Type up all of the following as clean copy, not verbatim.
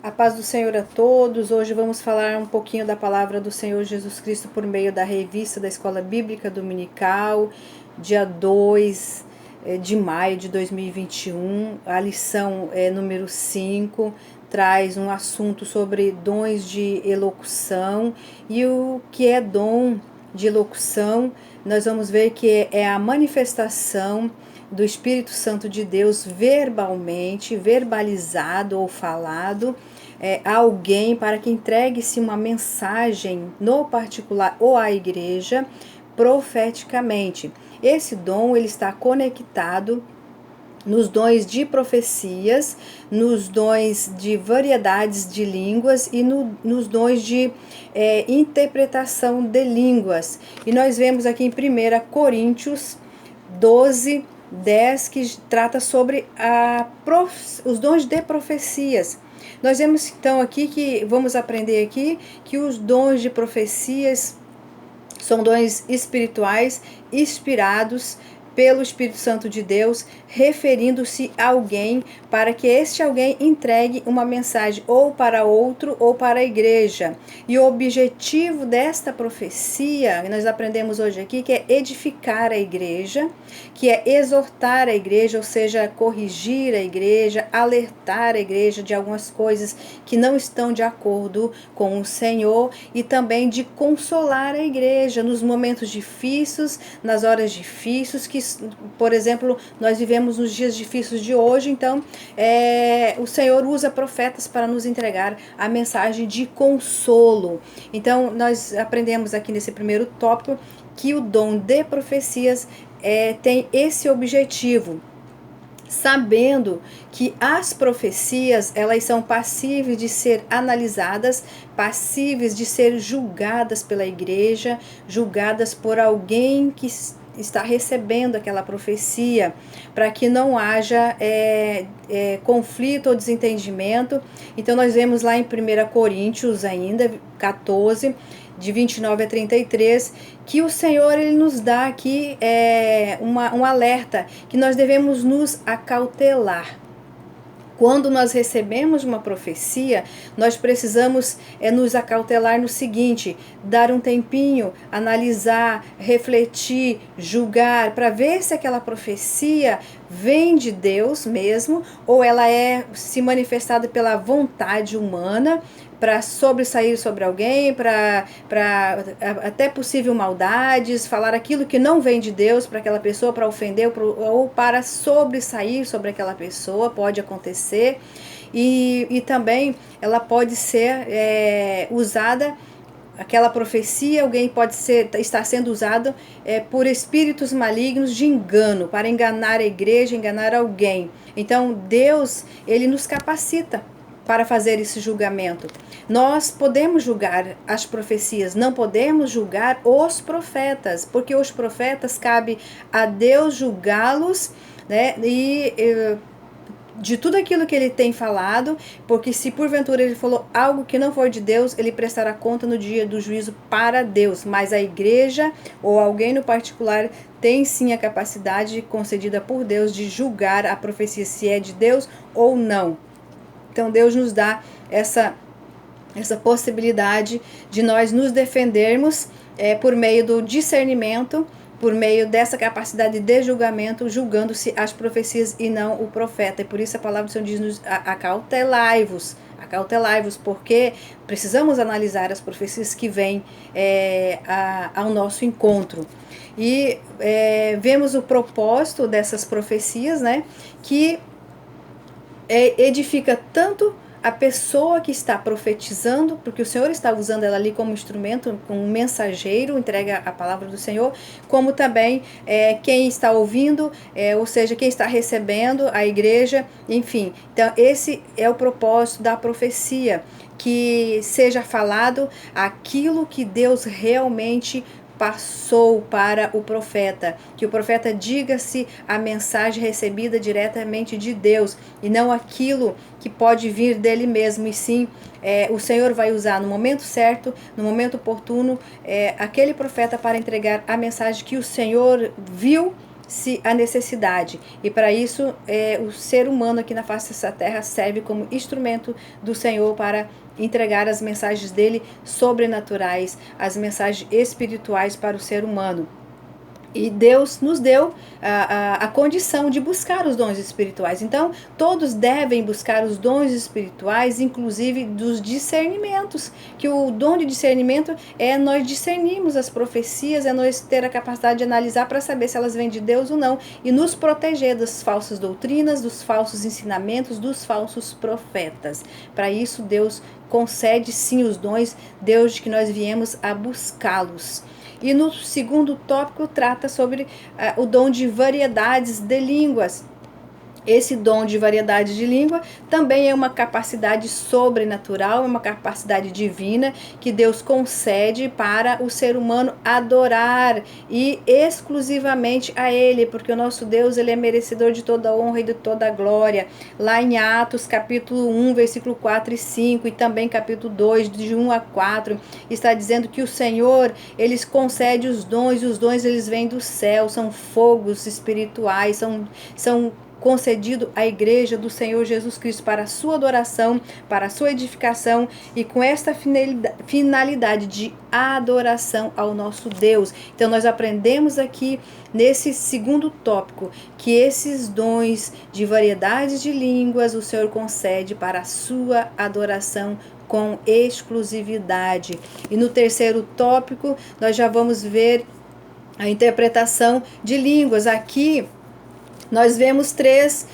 A paz do Senhor a todos. Hoje vamos falar um pouquinho da palavra do Senhor Jesus Cristo por meio da revista da Escola Bíblica Dominical, dia 2 de maio de 2021. A lição número 5 traz um assunto sobre dons de elocução. E o que é dom de elocução? Nós vamos ver que é a manifestação do Espírito Santo de Deus verbalmente, verbalizado ou falado, a alguém para que entregue-se uma mensagem no particular ou à igreja profeticamente. Esse dom ele está conectado nos dons de profecias, nos dons de variedades de línguas e nos dons de interpretação de línguas. E nós vemos aqui em 1 Coríntios 12, 10, que trata sobre os dons de profecias. Nós vemos então aqui que vamos aprender aqui que os dons de profecias são dons espirituais inspirados pelo Espírito Santo de Deus, referindo-se a alguém para que este alguém entregue uma mensagem ou para outro ou para a igreja. E o objetivo desta profecia, nós aprendemos hoje aqui, que é edificar a igreja, que é exortar a igreja, ou seja, corrigir a igreja, alertar a igreja de algumas coisas que não estão de acordo com o Senhor e também de consolar a igreja nos momentos difíceis, nas horas difíceis, que, por exemplo, nós vivemos nos dias difíceis de hoje, então o Senhor usa profetas para nos entregar a mensagem de consolo. Então, nós aprendemos aqui nesse primeiro tópico que o dom de profecias tem esse objetivo, sabendo que as profecias elas são passíveis de ser analisadas, passíveis de ser julgadas pela igreja, julgadas por alguém que está recebendo aquela profecia, para que não haja conflito ou desentendimento. Então nós vemos lá em 1 Coríntios ainda, 14, de 29 a 33, que o Senhor ele nos dá aqui um alerta, que nós devemos nos acautelar. Quando nós recebemos uma profecia, nós precisamos nos acautelar no seguinte: dar um tempinho, analisar, refletir, julgar, para ver se aquela profecia vem de Deus mesmo, ou ela é se manifestada pela vontade humana, para sobressair sobre alguém, para até possível maldades, falar aquilo que não vem de Deus para aquela pessoa, para ofender ou para sobressair sobre aquela pessoa, pode acontecer. E também ela pode ser usada, aquela profecia, alguém pode estar sendo usado por espíritos malignos de engano, para enganar a igreja, enganar alguém. Então Deus, ele nos capacita para fazer esse julgamento. Nós podemos julgar as profecias, não podemos julgar os profetas, porque os profetas cabe a Deus julgá-los, né? E de tudo aquilo que ele tem falado, porque se porventura ele falou algo que não for de Deus, ele prestará conta no dia do juízo para Deus. Mas a igreja ou alguém no particular tem sim a capacidade concedida por Deus de julgar a profecia, se é de Deus ou não. Então Deus nos dá essa possibilidade de nós nos defendermos por meio do discernimento, por meio dessa capacidade de julgamento, julgando-se as profecias e não o profeta. E por isso a palavra do Senhor diz-nos: acautelai-vos, porque precisamos analisar as profecias que vêm ao nosso encontro. E vemos o propósito dessas profecias, né, que edifica tanto a pessoa que está profetizando, porque o Senhor está usando ela ali como instrumento, como mensageiro, entrega a palavra do Senhor, como também quem está ouvindo, ou seja, quem está recebendo, a igreja, enfim. Então esse é o propósito da profecia, que seja falado aquilo que Deus realmente passou para o profeta, que o profeta diga-se a mensagem recebida diretamente de Deus e não aquilo que pode vir dele mesmo, e sim o Senhor vai usar no momento certo, no momento oportuno, aquele profeta para entregar a mensagem que o Senhor viu se a necessidade. E para isso, o ser humano aqui na face dessa terra serve como instrumento do Senhor para entregar as mensagens dele sobrenaturais, as mensagens espirituais para o ser humano. E Deus nos deu a condição de buscar os dons espirituais. Então, todos devem buscar os dons espirituais, inclusive dos discernimentos. Que o dom de discernimento é nós discernirmos as profecias, é nós ter a capacidade de analisar para saber se elas vêm de Deus ou não. E nos proteger das falsas doutrinas, dos falsos ensinamentos, dos falsos profetas. Para isso, Deus concede sim os dons, Deus de que nós viemos a buscá-los. E no segundo tópico trata sobre o dom de variedades de línguas. Esse dom de variedade de língua também é uma capacidade sobrenatural, é uma capacidade divina que Deus concede para o ser humano adorar e exclusivamente a Ele, porque o nosso Deus, Ele é merecedor de toda a honra e de toda a glória. Lá em Atos, capítulo 1, versículo 4 e 5, e também capítulo 2, de 1 a 4, está dizendo que o Senhor, Ele concede os dons, e os dons eles vêm do céu, são fogos espirituais, são concedido à igreja do Senhor Jesus Cristo para a sua adoração, para a sua edificação e com esta finalidade de adoração ao nosso Deus. Então nós aprendemos aqui nesse segundo tópico que esses dons de variedades de línguas o Senhor concede para a sua adoração com exclusividade. E no terceiro tópico nós já vamos ver a interpretação de línguas. Aqui nós vemos três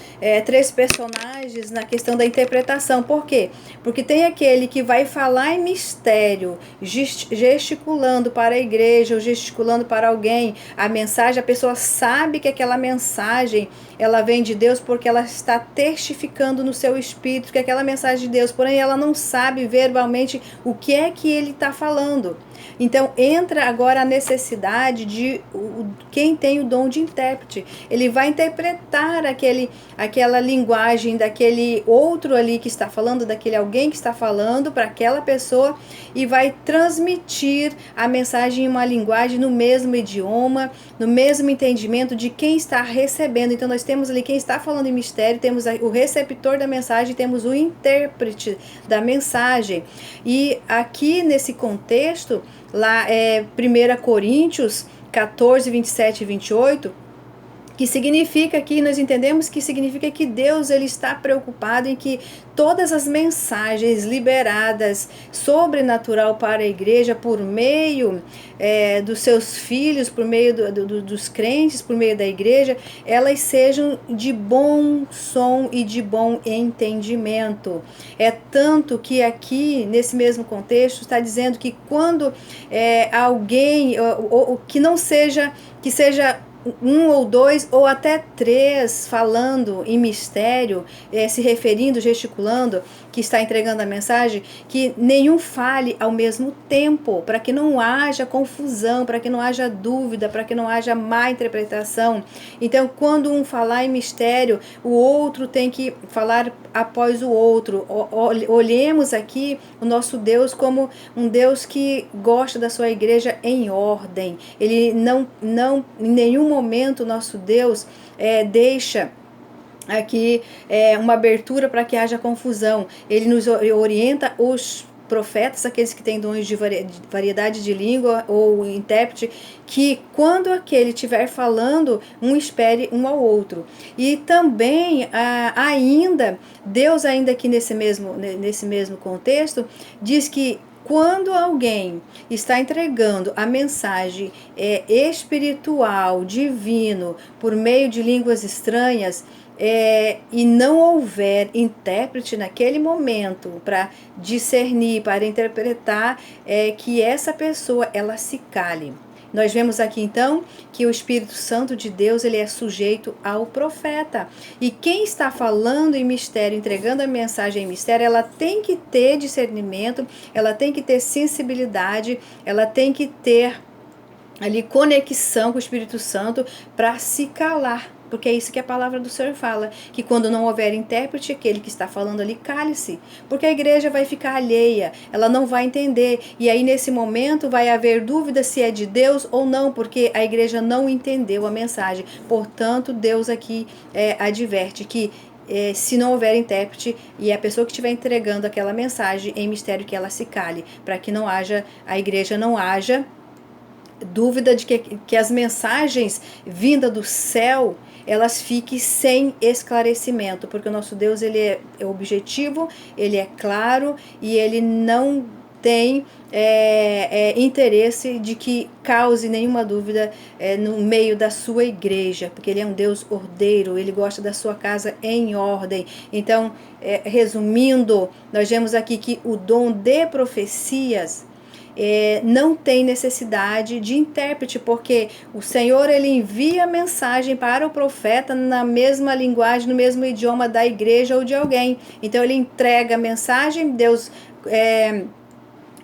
personagens na questão da interpretação. Por quê? Porque tem aquele que vai falar em mistério, gesticulando para a igreja ou gesticulando para alguém a mensagem. A pessoa sabe que aquela mensagem ela vem de Deus porque ela está testificando no seu espírito que aquela mensagem de Deus, porém ela não sabe verbalmente o que é que ele está falando. Então entra agora a necessidade de quem tem o dom de intérprete. Ele vai interpretar aquela linguagem daquele outro ali que está falando, daquele alguém que está falando para aquela pessoa e vai transmitir a mensagem em uma linguagem no mesmo idioma, no mesmo entendimento de quem está recebendo. Então nós temos ali quem está falando em mistério, temos o receptor da mensagem, temos o intérprete da mensagem. E aqui nesse contexto, lá é 1 Coríntios 14, 27 e 28, que significa que nós entendemos que significa que Deus ele está preocupado em que todas as mensagens liberadas sobrenatural para a igreja por meio dos seus filhos, por meio dos crentes, por meio da igreja, elas sejam de bom som e de bom entendimento. É tanto que aqui, nesse mesmo contexto, está dizendo que quando alguém, que não seja, que seja um ou dois ou até três falando em mistério, se referindo, gesticulando, que está entregando a mensagem, que nenhum fale ao mesmo tempo, para que não haja confusão, para que não haja dúvida, para que não haja má interpretação. Então, quando um falar em mistério, o outro tem que falar após o outro. Olhemos aqui o nosso Deus como um Deus que gosta da sua igreja em ordem. Ele não em nenhum momento, nosso Deus deixa aqui uma abertura para que haja confusão. Ele nos orienta os profetas, aqueles que têm dons de variedade de língua ou intérprete, que quando aquele estiver falando, um espere um ao outro. E também ainda, Deus ainda aqui nesse mesmo contexto, diz que quando alguém está entregando a mensagem espiritual, divino, por meio de línguas estranhas, e não houver intérprete naquele momento para discernir, para interpretar, que essa pessoa ela se cale. Nós vemos aqui então que o Espírito Santo de Deus ele é sujeito ao profeta. E quem está falando em mistério, entregando a mensagem em mistério, ela tem que ter discernimento, ela tem que ter sensibilidade, ela tem que ter ali conexão com o Espírito Santo para se calar. Porque é isso que a palavra do Senhor fala, que quando não houver intérprete, aquele que está falando ali, cale-se, porque a igreja vai ficar alheia, ela não vai entender, e aí nesse momento vai haver dúvida se é de Deus ou não, porque a igreja não entendeu a mensagem. Portanto, Deus aqui adverte que se não houver intérprete e a pessoa que estiver entregando aquela mensagem em mistério, que ela se cale, para que não haja, a igreja não haja dúvida de que as mensagens vindas do céu, elas fiquem sem esclarecimento, porque o nosso Deus, ele é objetivo, ele é claro e ele não tem interesse de que cause nenhuma dúvida no meio da sua igreja, porque ele é um Deus ordeiro, ele gosta da sua casa em ordem. Então, resumindo, nós vemos aqui que o dom de profecias não tem necessidade de intérprete, porque o Senhor, ele envia a mensagem para o profeta na mesma linguagem, no mesmo idioma da igreja ou de alguém. Então ele entrega a mensagem, Deus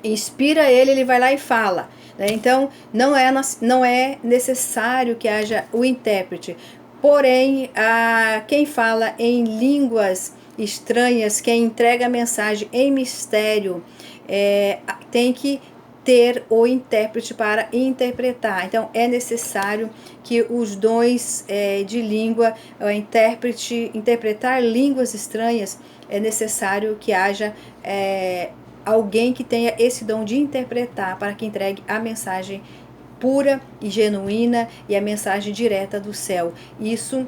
inspira ele vai lá e fala. Então não é necessário que haja o intérprete. Porém, quem fala em línguas estranhas, quem entrega a mensagem em mistério, tem que ter o intérprete para interpretar. Então é necessário que os dons de língua, o intérprete, interpretar línguas estranhas, é necessário que haja alguém que tenha esse dom de interpretar, para que entregue a mensagem pura e genuína e a mensagem direta do céu. Isso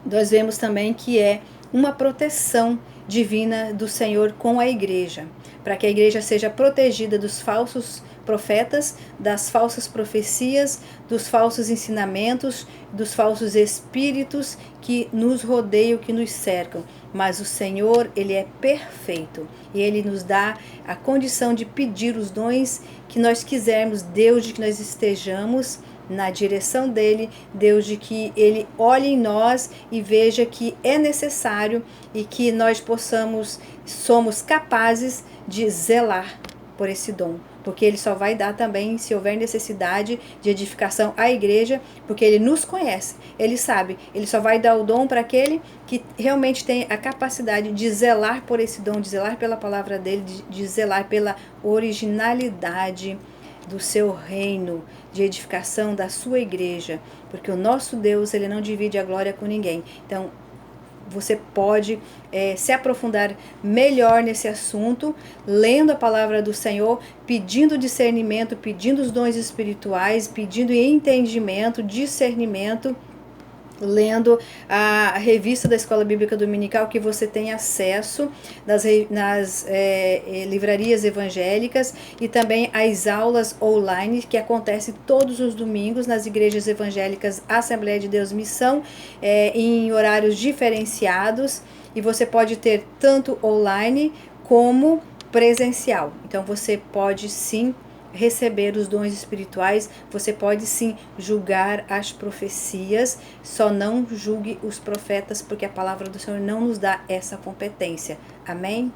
nós vemos também que é uma proteção divina do Senhor com a igreja, para que a igreja seja protegida dos falsos profetas, das falsas profecias, dos falsos ensinamentos, dos falsos espíritos que nos rodeiam, que nos cercam. Mas o Senhor, ele é perfeito e ele nos dá a condição de pedir os dons que nós quisermos. Deus, de que nós estejamos na direção dele, Deus, de que ele olhe em nós e veja que é necessário e que nós somos capazes de zelar por esse dom, porque ele só vai dar também se houver necessidade de edificação à igreja, porque ele nos conhece, ele sabe, ele só vai dar o dom para aquele que realmente tem a capacidade de zelar por esse dom, de zelar pela palavra dele, de zelar pela originalidade do seu reino, de edificação da sua igreja, porque o nosso Deus, ele não divide a glória com ninguém. Então, você pode se aprofundar melhor nesse assunto, lendo a palavra do Senhor, pedindo discernimento, pedindo os dons espirituais, pedindo entendimento, discernimento, lendo a revista da Escola Bíblica Dominical, que você tem acesso nas livrarias evangélicas, e também as aulas online que acontecem todos os domingos nas igrejas evangélicas Assembleia de Deus Missão, em horários diferenciados, e você pode ter tanto online como presencial. Então você pode sim receber os dons espirituais, você pode sim julgar as profecias, só não julgue os profetas, porque a palavra do Senhor não nos dá essa competência. Amém?